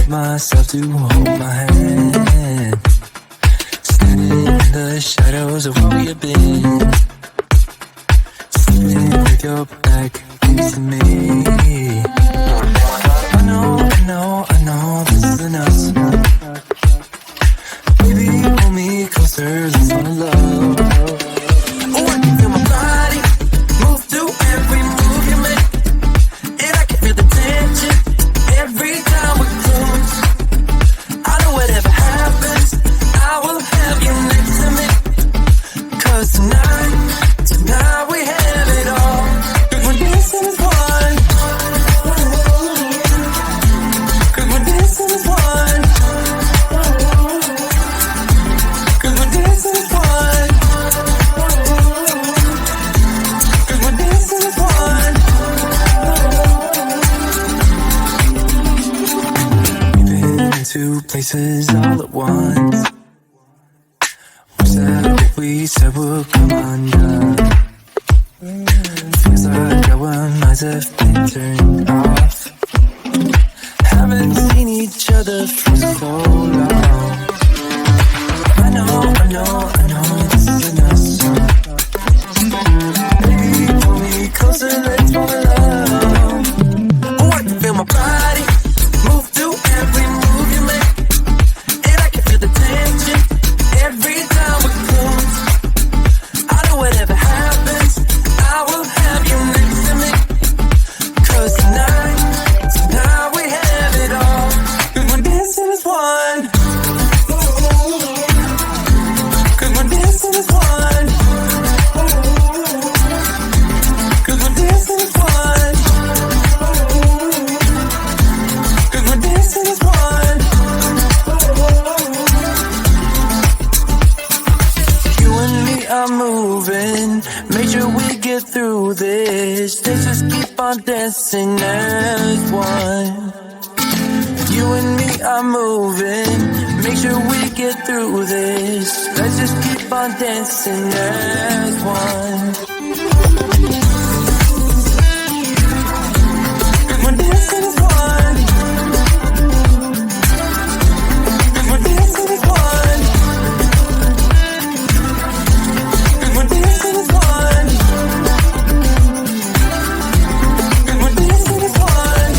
myself to hold my hand. Standing in the shadows of where we have been. Sitting with your back next to me. I know this isn't us. Baby, pull me closer, let's fall in love. Oh, I can feel my body move through every move you make. And I can feel the tension every time we close. I know whatever happens, I will have you next to me. 'Cause tonight we have it all. 'Cause we're dancing as one. 'Cause we're dancing as one. 'Cause we're dancing as one. 'Cause we're dancing as one. We've been in two places all at once. Wish that what we said would come undone. Feels like our minds have been turned off. Haven't seen each other for so long. I know this isn't us. Baby, pull me closer, let's fall in love. Oh, I can feel my body move through every move you make. And I can feel the tension every time we close. I know whatever happens, I will have you next to me. 'Cause tonight we have it all. 'Cause we're dancing as one. 'Cause we're dancing as one. 'Cause we're dancing as one. 'Cause we're dancing as one. You and me are moving, make sure we get through this. Let's just keep on dancing as one. You and me are moving, make sure we get through this. Let's just keep on dancing as one. 'Cause we're dancing as one. 'Cause we're dancing as one. 'Cause we're dancing as one. 'Cause we're dancing as one.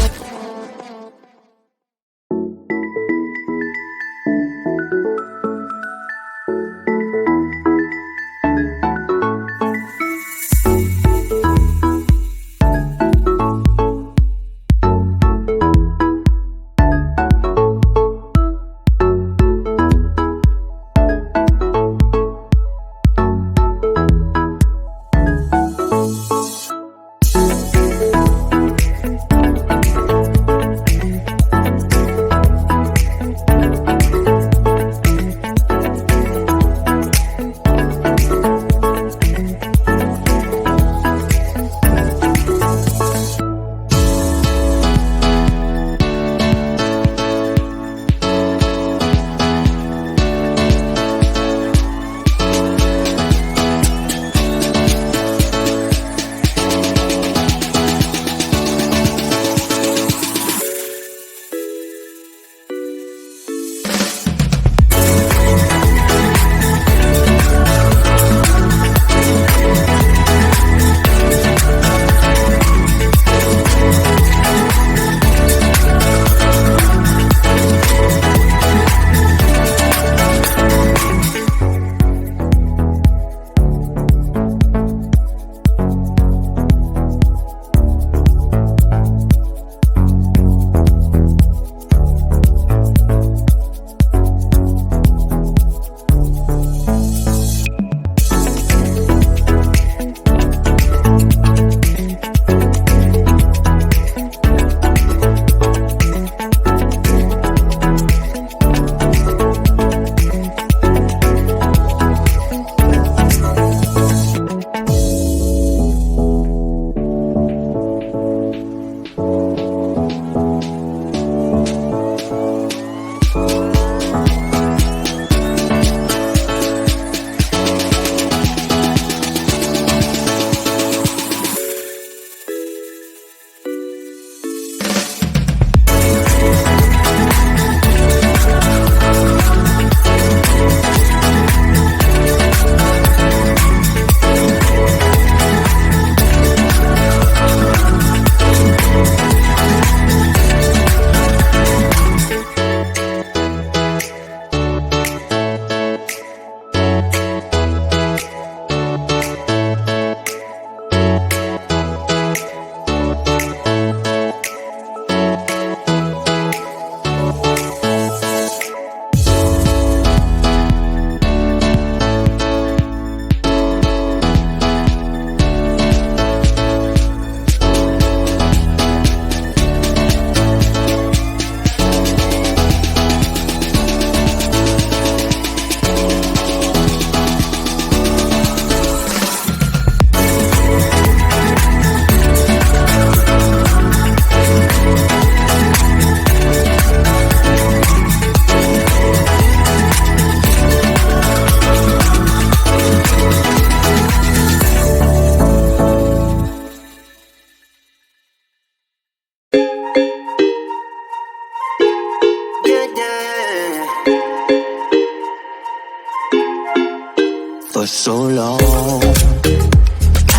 for so long.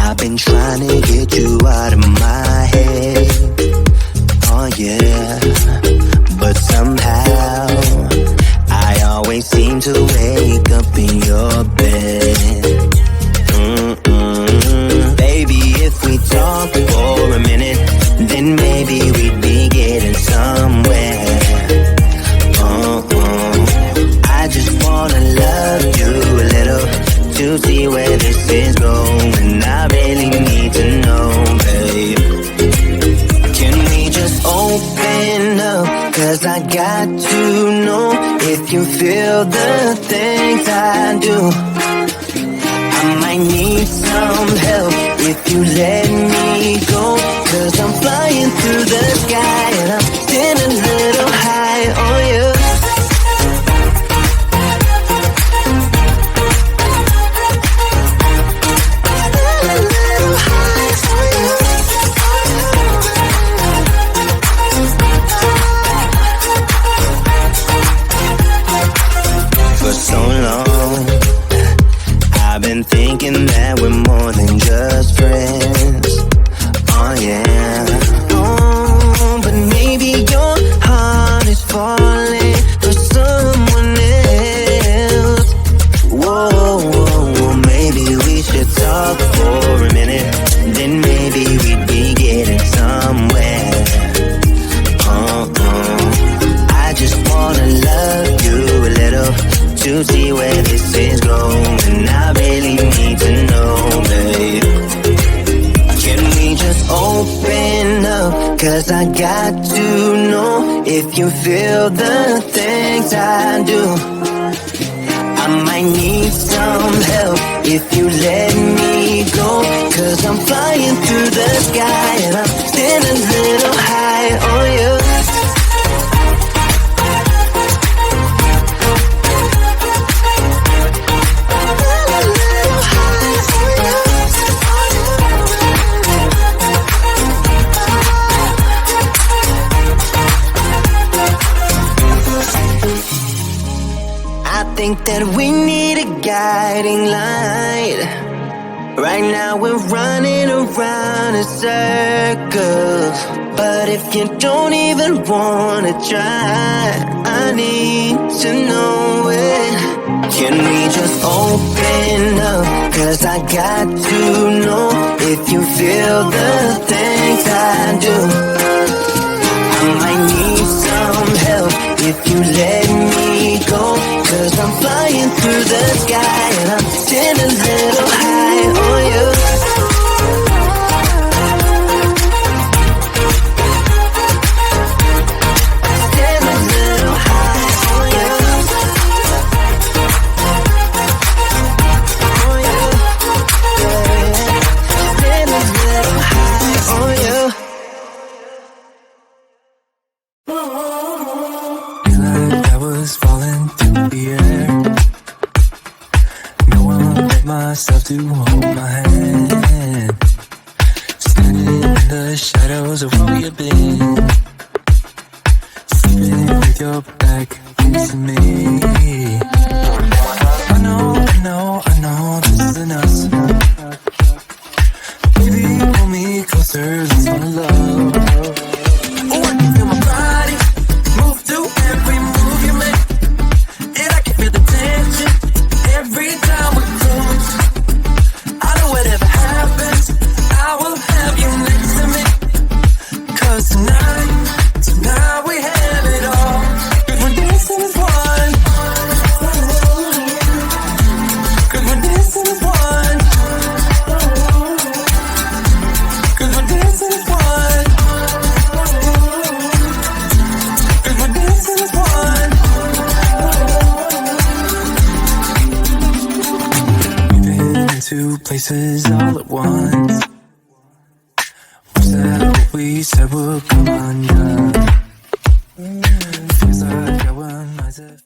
I've been trying to get you out of my head. Oh yeah, but somehow I always seem to wake up in your bed. Baby, if we talk for a minute, then maybe we'd be getting somewhere. I just wanna love you a little to see where this is going. I really need to know, babe. Can we just open up? 'Cause I got to know if you feel the things I do. I might need some help if you let me go. 'Cause I'm flying through the sky and I'm getting a little high on you. For so long I've been thinking that we're more than just friends. Oh yeah. Oh, but maybe your heart is falling for someone else. Whoa, whoa, whoa, maybe we should talk for a minute. Then maybe we'd be getting somewhere. I just wanna love you a little to see where this is going. I really need to know, babe. Can we just open up? 'Cause I got to know if you feel the things I do. I might need some help if you let me go. 'Cause I'm flying through the sky and I'm still a little high on you. I think that we need a guiding light. Right now we're running around in circles. But if you don't even wanna try, I need to know it. Can we just open up? 'Cause I got to know if you feel the things I do. I might need some help if you let me go. 'Cause I'm flying through the sky and I'm still a little high on you. Still a little high on you. On you. Still a little high on you. I was falling through the air. No one but myself to hold my hand. Standing in the shadows of where we have been. Sleeping with your back facing me. I know this isn't us. Baby, pull me closer, let's fall in love. Oh, I can feel my body move to every move you make. And I can feel the tension every time we close. I know whatever happens, I will have you next to me. 'Cause tonight we have it all. 'Cause we're dancing as one. 'Cause we're dancing as one. 'Cause we're dancing as one. 'Cause we're dancing as one. We've been in two places all at once. Was that what we said would come undone? Feels like our minds have